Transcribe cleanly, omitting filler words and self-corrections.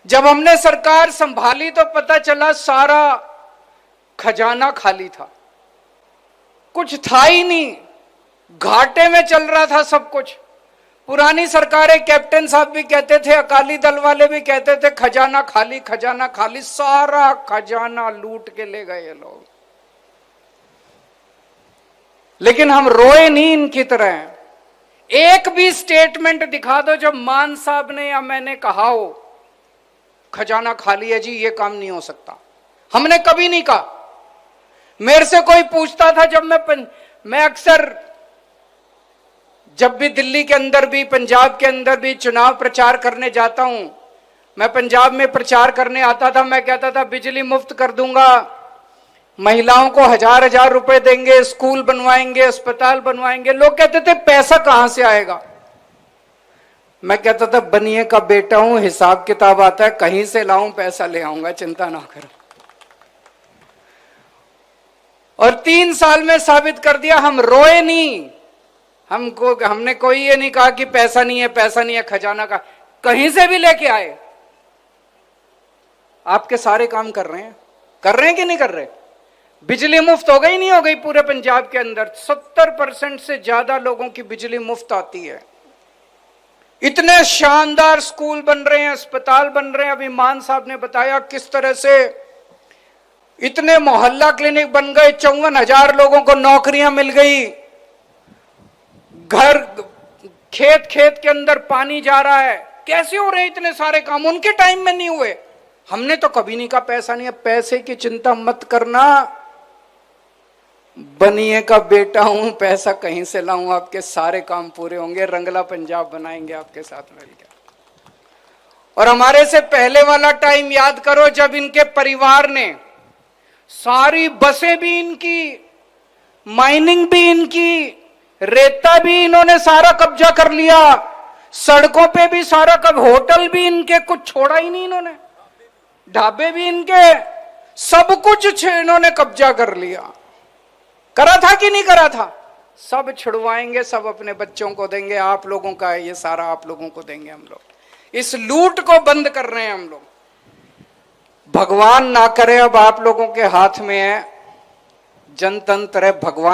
जब हमने सरकार संभाली तो पता चला सारा खजाना खाली था, कुछ था ही नहीं, घाटे में चल रहा था सब कुछ। पुरानी सरकारें, कैप्टन साहब भी कहते थे, अकाली दल वाले भी कहते थे, खजाना खाली, खजाना खाली। सारा खजाना लूट के ले गए ये लोग। लेकिन हम रोए नहीं इनकी तरह। एक भी स्टेटमेंट दिखा दो जब मान साहब ने या मैंने कहा हो खजाना खाली है जी, ये काम नहीं हो सकता। हमने कभी नहीं कहा। मेरे से कोई पूछता था, जब मैं अक्सर जब भी दिल्ली के अंदर भी पंजाब के अंदर भी चुनाव प्रचार करने जाता हूं, मैं पंजाब में प्रचार करने आता था, मैं कहता था बिजली मुफ्त कर दूंगा, महिलाओं को 1000-1000 रुपए देंगे, स्कूल बनवाएंगे, अस्पताल बनवाएंगे। लोग कहते थे पैसा कहां से आएगा? मैं कहता था बनिए का बेटा हूं, हिसाब किताब आता है, कहीं से लाऊं पैसा ले आऊंगा, चिंता ना करो। और 3 साल में साबित कर दिया। हम रोए नहीं, हमने कोई ये नहीं कहा कि पैसा नहीं है, पैसा नहीं है, खजाना का कहीं से भी लेके आए। आपके सारे काम कर रहे हैं कि नहीं कर रहे? बिजली मुफ्त हो गई नहीं हो गई? पूरे पंजाब के अंदर 70% से ज्यादा लोगों की बिजली मुफ्त आती है। इतने शानदार स्कूल बन रहे हैं, अस्पताल बन रहे हैं। अभी मान साहब ने बताया किस तरह से इतने मोहल्ला क्लिनिक बन गए, 54,000 लोगों को नौकरियां मिल गई। घर खेत के अंदर पानी जा रहा है। कैसे हो रहे हैं इतने सारे काम? उनके टाइम में नहीं हुए। हमने तो कभी नहीं कहा पैसा नहीं है। पैसे की चिंता मत करना, बनिए का बेटा हूं, पैसा कहीं से लाऊं, आपके सारे काम पूरे होंगे, रंगला पंजाब बनाएंगे आपके साथ मिलकर। और हमारे से पहले वाला टाइम याद करो, जब इनके परिवार ने सारी बसें भी इनकी, माइनिंग भी इनकी, रेता भी इन्होंने सारा कब्जा कर लिया, सड़कों पे भी सारा होटल भी इनके, कुछ छोड़ा ही नहीं इन्होंने, ढाबे भी इनके, सब कुछ इन्होंने कब्जा कर लिया। करा था कि नहीं करा था? सब छुड़वाएंगे, सब अपने बच्चों को देंगे। आप लोगों का है ये सारा, आप लोगों को देंगे हम लोग। इस लूट को बंद कर रहे हैं हम लोग। भगवान ना करे, अब आप लोगों के हाथ में है, जनतंत्र है। भगवान